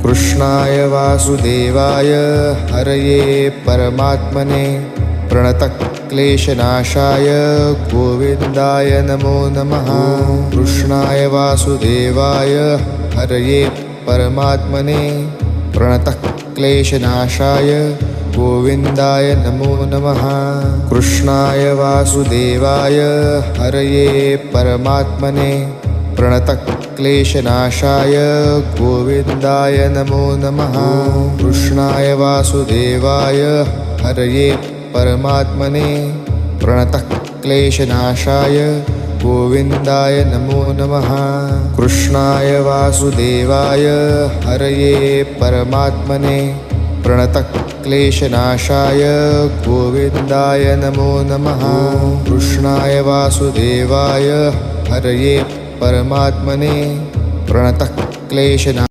कृष्णाय वासुदेवाय हरये परमात्मने प्रणतक्लेशनाशाय गोविन्दाय नमो नमः। कृष्णाय वासुदेवाय हरये परमात्मने प्रणतक्लेशनाशाय गोविन्दाय नमो नमः। कृष्णाय वासुदेवाय हरये परमात्मने प्रणतक्लेशनाशाय गोविन्दाय नमो नमः। कृष्णाय वासुदेवाय हरये परमात्मने प्रणतक्लेशनाशाय गोविन्दाय नमो नमः। कृष्णाय वासुदेवाय हरये परमात्मने प्रणतक्लेशनाशाय गोविन्दाय नमो नमः। कृष्णाय वासुदेवाय हरये परमात्मने प्रणतक्लेशनाशाय